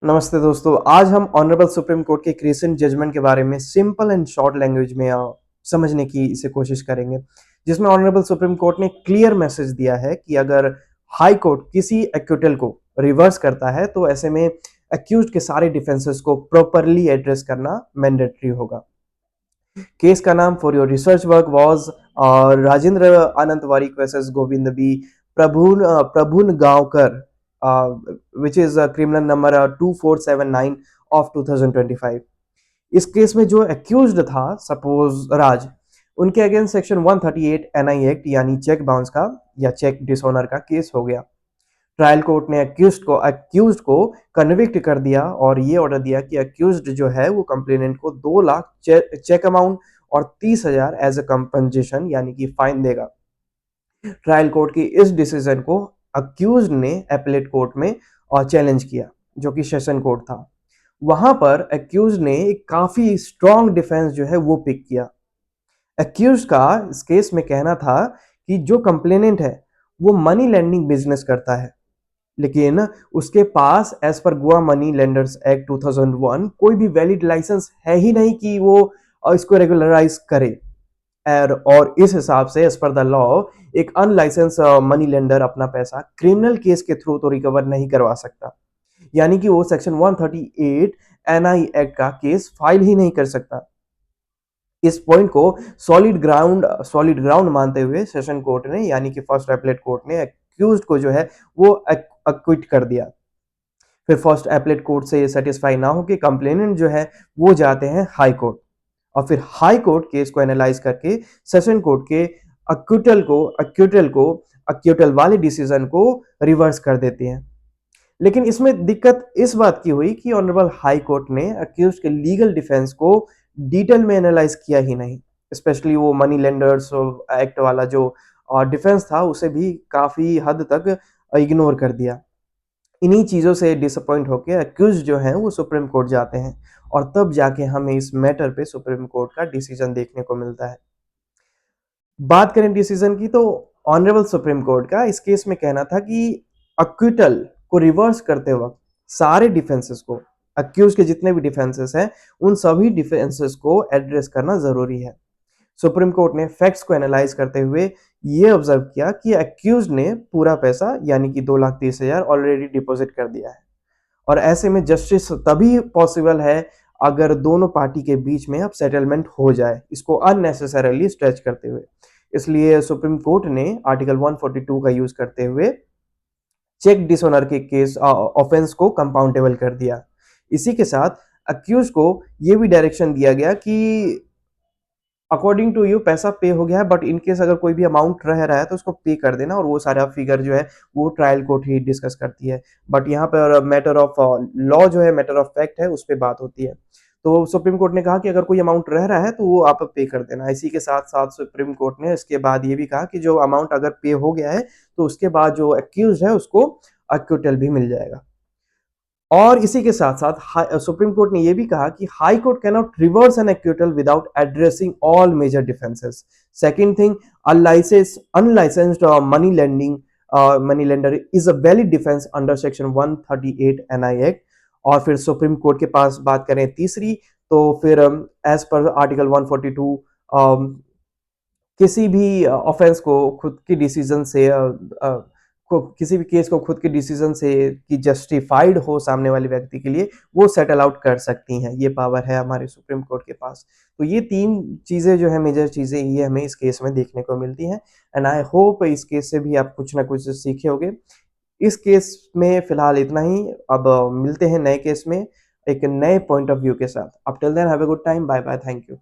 नमस्ते दोस्तों, आज हम ऑनरेबल सुप्रीम कोर्ट के एक रीसेंट जजमेंट के बारे में सिंपल एंड शॉर्ट लैंग्वेज में समझने की इसे कोशिश करेंगे, जिसमें ऑनरेबल सुप्रीम कोर्ट ने क्लियर मैसेज दिया है कि अगर हाई कोर्ट किसी एक्यूटल को रिवर्स करता है तो ऐसे में एक्यूज्ड के सारे डिफेंसेस को प्रॉपरली एड्रेस करना मैंडेटरी होगा। केस का नाम for your research work was Rajendra Anant Varik versus Govind B Prabhun Gaonkar, which is criminal number 2479 of 2025। इस केस में जो एक्यूज्ड था सपोज राज, उनके अगेंस्ट सेक्शन 138 एनआई एक्ट यानी चेक बाउंस का या चेक डिसऑनर का केस हो गया। ट्रायल कोर्ट ने एक्यूज्ड को कन्विक्ट कर दिया और ये ऑर्डर दिया कि एक्यूज्ड जो है वो कंप्लेनेंट को 2 लाख चेक अमाउंट और 30,000 एज ए कंपनसेशन यानी कि फाइन देगा। ट्रायल कोर्ट की इस डिसीजन को अक्यूज ने एपलेट कोर्ट में चैलेंज किया, जो कि सेशन कोर्ट था। वहां पर अक्यूज ने एक काफी स्ट्रॉन्ग डिफेंस जो है वो पिक किया। अक्यूज का इस केस में कहना था कि जो कंप्लेनेंट है वो मनी लेंडिंग बिजनेस करता है, लेकिन उसके पास as per Goa money lenders act 2001 कोई भी वैलिड लाइसेंस है ही नहीं कि वो इसको रेगुलराइज करे। और इस हिसाब से एज पर द लॉ एक अनलाइसेंस मनी लेंडर अपना पैसा क्रिमिनल केस के थ्रू तो रिकवर नहीं करवा सकता, यानी कि वो सेक्शन 138 एनआई एक्ट का केस फाइल ही नहीं कर सकता। इस पॉइंट को सॉलिड ग्राउंड मानते हुए सेशन कोर्ट ने यानी कि फर्स्ट एपलेट कोर्ट ने एक्यूज्ड को जो है वो अक्विट कर दिया। फिर फर्स्ट एपलेट कोर्ट से ये सेटिस्फाई ना हो कि कंप्लेनेंट जो है वो जाते हैं हाई कोर्ट, और फिर हाई कोर्ट केस को एनालाइज करके सेशन कोर्ट के अक्यूटल वाले डिसीजन को रिवर्स कर देती हैं। लेकिन इसमें दिक्कत इस बात की हुई कि ऑनरेबल हाई कोर्ट ने अक्यूज के लीगल डिफेंस को डिटेल में एनालाइज किया ही नहीं, स्पेशली वो मनी लेंडर्स एक्ट वाला जो डिफेंस था उसे भी काफी हद तक इग्नोर कर दिया। इन्हीं चीजों से डिसअपॉइंट होकर अक्यूज जो हैं वो सुप्रीम कोर्ट जाते हैं और तब जाके हमें इस मैटर पे सुप्रीम कोर्ट का डिसीजन देखने को मिलता है। बात करें डिसीजन की तो ऑनरेबल सुप्रीम कोर्ट का इस केस में कहना था कि अक्विटल को रिवर्स करते वक्त सारे डिफेंसेस को, अक्यूज के जितने भी डिफेंसेस हैं उन सभी डिफेंसेस को एड्रेस करना जरूरी है। सुप्रीम कोर्ट ने फैक्ट्स को एनालाइज करते हुए ये ऑब्जर्व किया कि अक्यूज ने पूरा पैसा यानी कि 2,30,000 ऑलरेडी डिपॉजिट कर दिया है, और ऐसे में जस्टिस तभी पॉसिबल है अगर दोनों पार्टी के बीच में अब सेटलमेंट हो जाए, इसको अननेसेसरली स्ट्रेच करते हुए। इसलिए सुप्रीम कोर्ट ने आर्टिकल 142 का यूज करते हुए चेक डिसऑनर के केस ऑफेंस को कंपाउंडेबल कर दिया। इसी के साथ अक्यूज को यह भी डायरेक्शन दिया गया कि अकॉर्डिंग टू यू पैसा पे हो गया है, बट इनकेस अगर कोई भी अमाउंट रह रहा है तो उसको पे कर देना, और वो सारा फिगर जो है वो ट्रायल कोर्ट ही डिस्कस करती है। बट यहाँ पर मैटर ऑफ लॉ जो है, मैटर ऑफ फैक्ट है, उस पर बात होती है। तो सुप्रीम कोर्ट ने कहा कि अगर कोई अमाउंट रह रहा है तो वो आप पे कर देना। इसी के साथ साथ सुप्रीम कोर्ट ने इसके बाद ये भी कहा कि जो अमाउंट अगर पे हो गया है तो उसके बाद जो एक्यूज है उसको अक्यूटल भी मिल जाएगा। और इसी के साथ साथ सुप्रीम कोर्ट ने यह भी कहा कि high court cannot reverse an acquittal without addressing all major defences. Second thing, unlicensed money lender is a valid defence under section 138 NI act. और फिर सुप्रीम कोर्ट के पास बात करें तीसरी, तो फिर एज पर आर्टिकल 142 किसी भी ऑफेंस को खुद की डिसीजन से किसी भी केस को खुद के डिसीजन से कि जस्टिफाइड हो सामने वाले व्यक्ति के लिए, वो सेटल आउट कर सकती हैं। ये पावर है हमारे सुप्रीम कोर्ट के पास। तो ये 3 चीजें जो है, मेजर चीजें, ये हमें इस केस में देखने को मिलती हैं। एंड आई होप इस केस से भी आप कुछ ना कुछ सीखे होंगे। इस केस में फिलहाल इतना ही। अब मिलते हैं नए केस में एक नए पॉइंट ऑफ व्यू के साथ। अब till then have a good time. Bye bye. Thank you.